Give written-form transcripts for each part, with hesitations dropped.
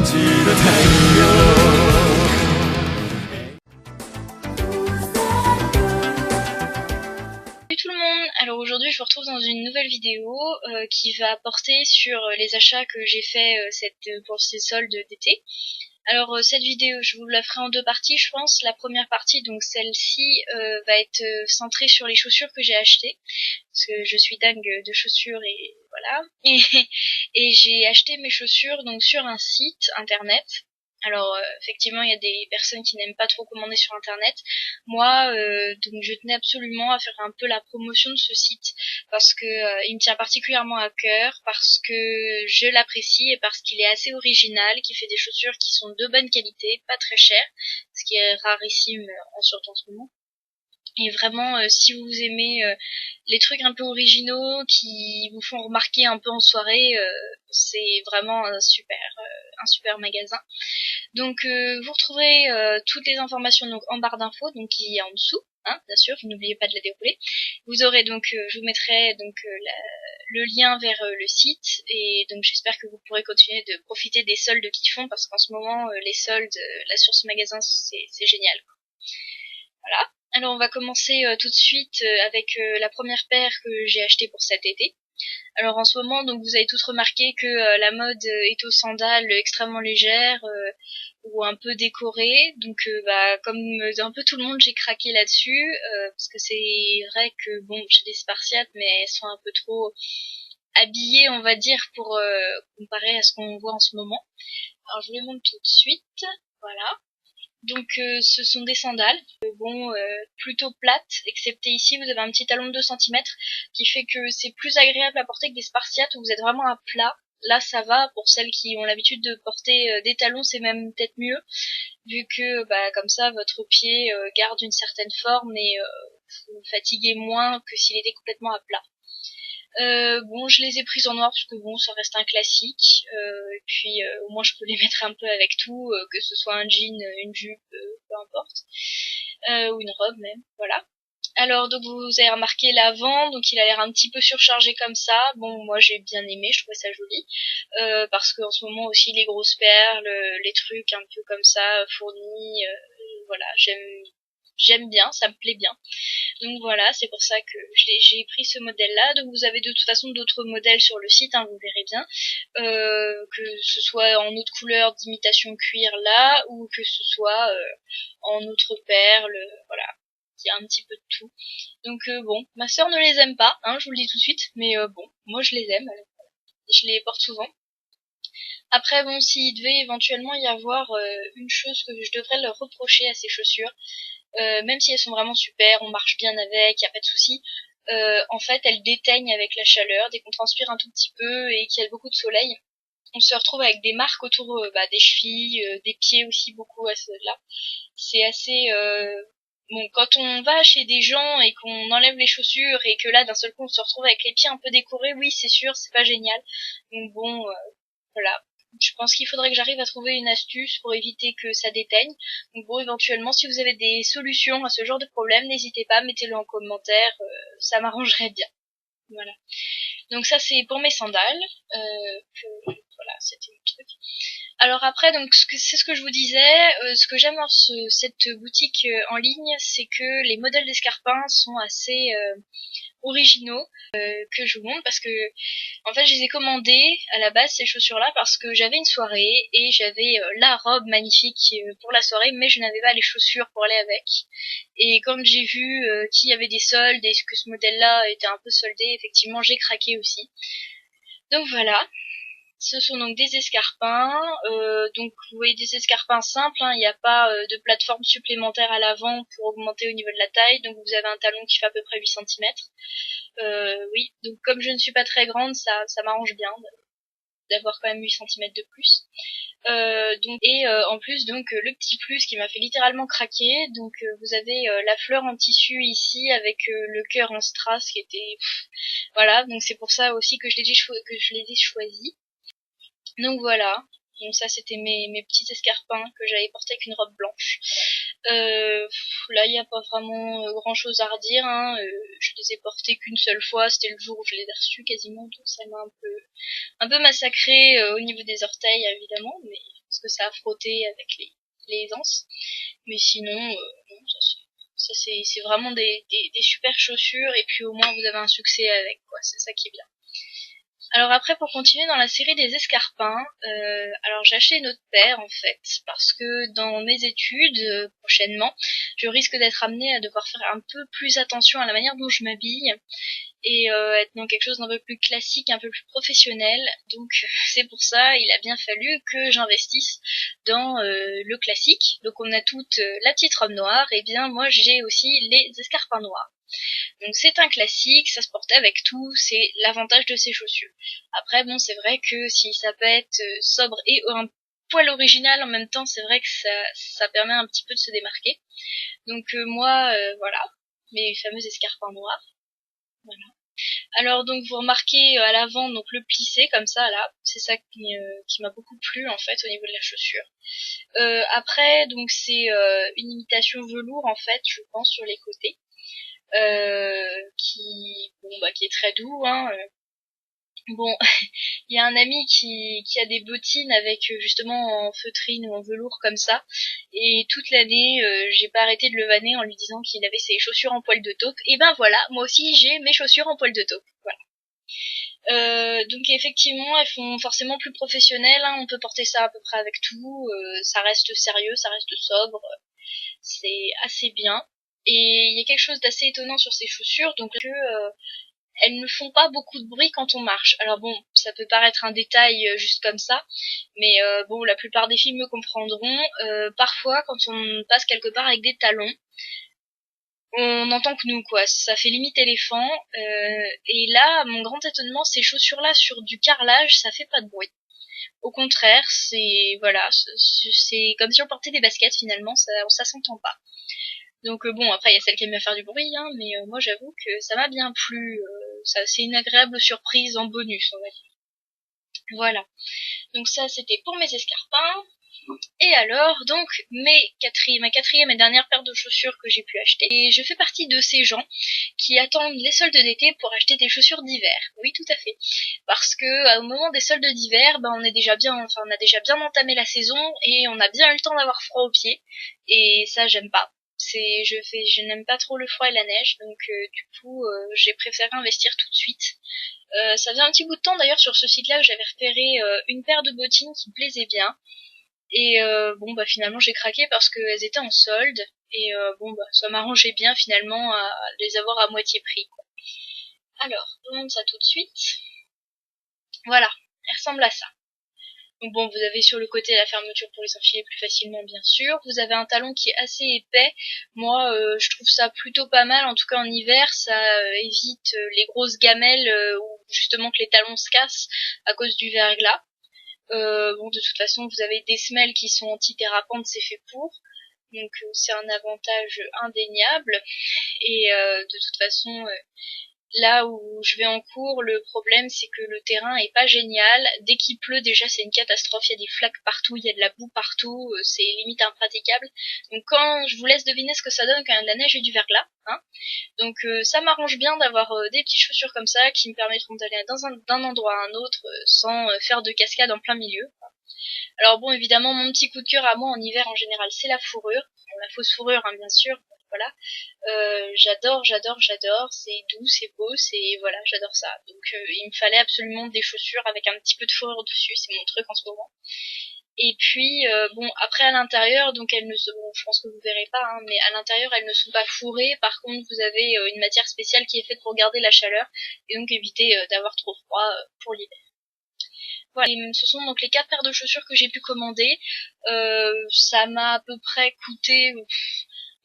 Salut tout le monde, alors aujourd'hui je vous retrouve dans une nouvelle vidéo qui va porter sur les achats que j'ai fait pour ces soldes d'été. Alors cette vidéo je vous la ferai en deux parties je pense. La première partie, donc celle-ci, va être centrée sur les chaussures que j'ai achetées, parce que je suis dingue de chaussures et voilà. Et j'ai acheté mes chaussures donc sur un site internet. Alors effectivement il y a des personnes qui n'aiment pas trop commander sur internet. Moi donc je tenais absolument à faire un peu la promotion de ce site parce que il me tient particulièrement à cœur, parce que je l'apprécie et parce qu'il est assez original, qui fait des chaussures qui sont de bonne qualité, pas très chères, ce qui est rarissime surtout en ce moment. Et vraiment, si vous aimez les trucs un peu originaux qui vous font remarquer un peu en soirée, c'est vraiment un super magasin. Donc vous retrouverez toutes les informations donc en barre d'infos, donc qui est en dessous, hein, bien sûr, vous n'oubliez pas de la dérouler. Vous aurez donc, je vous mettrai donc le lien vers le site, et donc j'espère que vous pourrez continuer de profiter des soldes qu'ils font, parce qu'en ce moment les soldes là sur ce magasin c'est génial, quoi. Voilà. Alors on va commencer tout de suite avec la première paire que j'ai achetée pour cet été. Alors en ce moment, donc vous avez tous remarqué que la mode est aux sandales extrêmement légères ou un peu décorées. Donc comme un peu tout le monde, j'ai craqué là-dessus parce que c'est vrai que bon, j'ai des Spartiates, mais elles sont un peu trop habillées, on va dire, pour comparer à ce qu'on voit en ce moment. Alors je vous les montre tout de suite. Voilà. Donc ce sont des sandales, plutôt plates, excepté ici vous avez un petit talon de 2 cm qui fait que c'est plus agréable à porter que des Spartiates où vous êtes vraiment à plat. Là ça va, pour celles qui ont l'habitude de porter des talons, c'est même peut-être mieux, vu que comme ça votre pied garde une certaine forme et vous fatiguez moins que s'il était complètement à plat. Je les ai prises en noir parce que bon, ça reste un classique. Et puis au moins je peux les mettre un peu avec tout, que ce soit un jean, une jupe, peu importe, ou une robe même. Voilà. Alors donc vous avez remarqué l'avant, donc il a l'air un petit peu surchargé comme ça. Bon, moi j'ai bien aimé, je trouvais ça joli, parce qu'en ce moment aussi les grosses perles, les trucs un peu comme ça fournis, voilà, j'aime bien, ça me plaît bien. Donc voilà, c'est pour ça que j'ai pris ce modèle-là. Donc vous avez de toute façon d'autres modèles sur le site, hein, vous verrez bien, que ce soit en autre couleur d'imitation cuir là, ou que ce soit en autre perles, voilà, il y a un petit peu de tout. Donc bon, ma sœur ne les aime pas, hein, je vous le dis tout de suite, mais bon, moi je les aime, alors, je les porte souvent. Après bon, s'il devait éventuellement y avoir une chose que je devrais leur reprocher à ces chaussures, même si elles sont vraiment super, on marche bien avec, y a pas de souci. En fait, elles déteignent avec la chaleur, dès qu'on transpire un tout petit peu et qu'il y a beaucoup de soleil. On se retrouve avec des marques autour des chevilles, des pieds aussi beaucoup à ceux-là. C'est assez... Bon, quand on va chez des gens et qu'on enlève les chaussures et que là, d'un seul coup, on se retrouve avec les pieds un peu décorés, oui, c'est sûr, c'est pas génial. Donc bon, voilà. Je pense qu'il faudrait que j'arrive à trouver une astuce pour éviter que ça déteigne. Donc bon, éventuellement, si vous avez des solutions à ce genre de problème, n'hésitez pas, mettez-le en commentaire, ça m'arrangerait bien. Voilà. Donc ça, c'est pour mes sandales. Voilà, c'était le truc. Alors après, donc c'est ce que je vous disais, ce que j'aime dans cette boutique en ligne, c'est que les modèles d'escarpins sont assez originaux, que je vous montre, parce que en fait je les ai commandés à la base, ces chaussures là, parce que j'avais une soirée et j'avais la robe magnifique pour la soirée, mais je n'avais pas les chaussures pour aller avec. Et quand j'ai vu qu'il y avait des soldes et que ce modèle là était un peu soldé, effectivement j'ai craqué aussi. Donc voilà. Ce sont donc des escarpins, donc vous voyez des escarpins simples, hein, il n'y a pas de plateforme supplémentaire à l'avant pour augmenter au niveau de la taille, donc vous avez un talon qui fait à peu près 8 cm. Oui, donc comme je ne suis pas très grande, ça m'arrange bien d'avoir quand même 8 cm de plus. En plus donc le petit plus qui m'a fait littéralement craquer, donc vous avez la fleur en tissu ici avec le cœur en strass qui était voilà, donc c'est pour ça aussi que je les ai choisis. Donc voilà, donc ça c'était mes petits escarpins que j'avais portés avec une robe blanche. Là il n'y a pas vraiment grand chose à redire, hein. Je les ai portés qu'une seule fois, c'était le jour où je les ai reçus quasiment, donc ça m'a un peu massacré au niveau des orteils évidemment, mais parce que ça a frotté avec les anses. Mais sinon, non, c'est vraiment des super chaussures, et puis au moins vous avez un succès avec, quoi, c'est ça qui est bien. Alors après, pour continuer dans la série des escarpins, alors j'ai acheté une autre paire en fait, parce que dans mes études, prochainement, je risque d'être amenée à devoir faire un peu plus attention à la manière dont je m'habille, et être dans quelque chose d'un peu plus classique, un peu plus professionnel. Donc c'est pour ça, il a bien fallu que j'investisse dans le classique. Donc on a toute la petite robe noire, et bien moi j'ai aussi les escarpins noirs. Donc c'est un classique, ça se porte avec tout, c'est l'avantage de ces chaussures. Après bon, c'est vrai que si ça peut être sobre et un poil original en même temps, c'est vrai que ça permet un petit peu de se démarquer. Donc moi, voilà, mes fameux escarpins noirs. Voilà. Alors donc vous remarquez à l'avant donc le plissé comme ça là, c'est ça qui m'a beaucoup plu en fait au niveau de la chaussure. Après donc c'est une imitation velours en fait, je pense, sur les côtés. Qui est très doux, hein. Bon, il y a un ami qui a des bottines avec justement en feutrine ou en velours comme ça, et toute l'année j'ai pas arrêté de le vanner en lui disant qu'il avait ses chaussures en poil de taupe. Et ben voilà, moi aussi j'ai mes chaussures en poil de taupe. Voilà. Donc effectivement, elles font forcément plus professionnelles, hein. On peut porter ça à peu près avec tout, ça reste sérieux, ça reste sobre, c'est assez bien. Et il y a quelque chose d'assez étonnant sur ces chaussures, donc que elles ne font pas beaucoup de bruit quand on marche. Alors bon, ça peut paraître un détail juste comme ça, mais bon, la plupart des filles me comprendront. Parfois, quand on passe quelque part avec des talons, on entend que nous, quoi. Ça fait limite éléphant. Et là, à mon grand étonnement, ces chaussures-là sur du carrelage, ça fait pas de bruit. Au contraire, c'est voilà, c'est comme si on portait des baskets finalement, ça s'entend pas. Donc bon, après il y a celles qui aiment bien faire du bruit, hein, mais moi j'avoue que ça m'a bien plu. Ça, c'est une agréable surprise en bonus, on va dire. Voilà. Donc ça, c'était pour mes escarpins. Et alors, donc, ma quatrième et dernière paire de chaussures que j'ai pu acheter. Et je fais partie de ces gens qui attendent les soldes d'été pour acheter des chaussures d'hiver. Oui, tout à fait. Parce que au moment des soldes d'hiver, on a déjà bien entamé la saison et on a bien eu le temps d'avoir froid aux pieds. Et ça, j'aime pas. Je n'aime pas trop le froid et la neige, donc du coup, j'ai préféré investir tout de suite. Ça faisait un petit bout de temps d'ailleurs sur ce site-là que j'avais repéré une paire de bottines qui me plaisait bien. Et finalement j'ai craqué parce qu'elles étaient en solde, et ça m'arrangeait bien finalement à les avoir à moitié prix, quoi. Alors, on monte ça tout de suite. Voilà, elle ressemble à ça. Donc bon, vous avez sur le côté la fermeture pour les enfiler plus facilement, bien sûr. Vous avez un talon qui est assez épais. Moi, je trouve ça plutôt pas mal. En tout cas, en hiver, ça évite les grosses gamelles ou justement que les talons se cassent à cause du verglas. De toute façon, vous avez des semelles qui sont antidérapantes, c'est fait pour. Donc c'est un avantage indéniable. Et de toute façon, là où je vais en cours, le problème c'est que le terrain est pas génial. Dès qu'il pleut, déjà c'est une catastrophe, il y a des flaques partout, il y a de la boue partout, c'est limite impraticable. Donc quand je vous laisse deviner ce que ça donne quand il y a de la neige et du verglas, hein. Donc ça m'arrange bien d'avoir des petites chaussures comme ça qui me permettront d'aller d'un endroit à un autre sans faire de cascade en plein milieu. Alors bon, évidemment, mon petit coup de cœur à moi en hiver en général, c'est la fourrure. Bon, la fausse fourrure, hein, bien sûr. Voilà. J'adore. C'est doux, c'est beau, c'est voilà, j'adore ça. Donc il me fallait absolument des chaussures avec un petit peu de fourrure dessus. C'est mon truc en ce moment. Et puis après à l'intérieur, donc elles ne sont, bon, je pense que vous verrez pas, hein, mais à l'intérieur elles ne sont pas fourrées. Par contre, vous avez une matière spéciale qui est faite pour garder la chaleur et donc éviter d'avoir trop froid pour l'hiver. Voilà, et ce sont donc les 4 paires de chaussures que j'ai pu commander. Ça m'a à peu près coûté,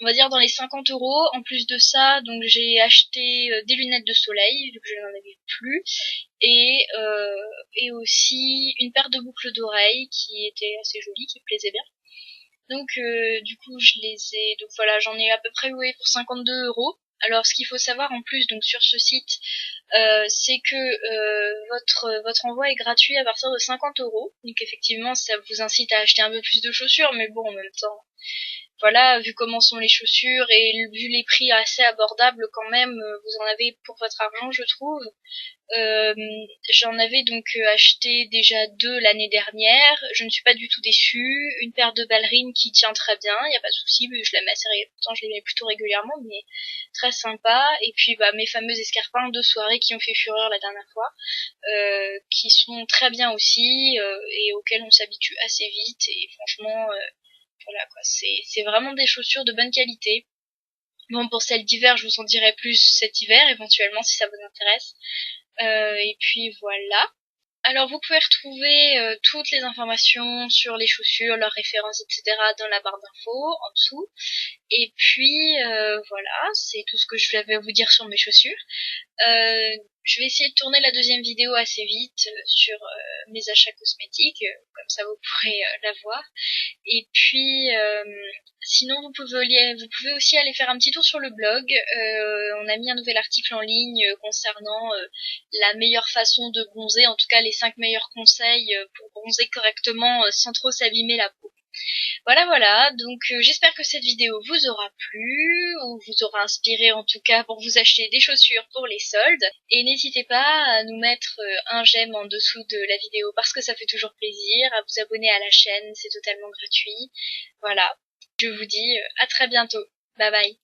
on va dire, dans les 50 €. En plus de ça, donc j'ai acheté des lunettes de soleil, vu que je n'en avais plus, et aussi une paire de boucles d'oreilles qui étaient assez jolies, qui me plaisaient bien. Donc du coup je les ai, donc voilà, j'en ai à peu près loué pour 52 €. Alors ce qu'il faut savoir en plus donc sur ce site, c'est que votre envoi est gratuit à partir de 50 €. Donc effectivement ça vous incite à acheter un peu plus de chaussures, mais bon en même temps voilà, vu comment sont les chaussures et vu les prix assez abordables quand même, vous en avez pour votre argent, je trouve. Euh, J'en avais donc acheté déjà 2 l'année dernière. Je ne suis pas du tout déçue. Une paire de ballerines qui tient très bien, il y a pas de souci. Je la mets pourtant je les mets plutôt régulièrement, mais très sympa. Et puis mes fameux escarpins de soirée qui ont fait fureur la dernière fois, qui sont très bien aussi et auxquels on s'habitue assez vite. Et franchement, voilà quoi, c'est vraiment des chaussures de bonne qualité. Bon, pour celles d'hiver, je vous en dirai plus cet hiver éventuellement si ça vous intéresse. Et puis voilà. Alors vous pouvez retrouver toutes les informations sur les chaussures, leurs références, etc. dans la barre d'infos en dessous. Et puis voilà, c'est tout ce que je vais vous dire sur mes chaussures. Je vais essayer de tourner la deuxième vidéo assez vite sur mes achats cosmétiques, comme ça vous pourrez la voir. Et puis sinon vous pouvez aussi aller faire un petit tour sur le blog. On a mis un nouvel article en ligne concernant la meilleure façon de bronzer, en tout cas les 5 meilleurs conseils pour bronzer correctement sans trop s'abîmer la peau. Voilà, voilà, donc j'espère que cette vidéo vous aura plu, ou vous aura inspiré en tout cas pour vous acheter des chaussures pour les soldes. Et n'hésitez pas à nous mettre un j'aime en dessous de la vidéo parce que ça fait toujours plaisir, à vous abonner à la chaîne, c'est totalement gratuit. Voilà, je vous dis à très bientôt. Bye bye.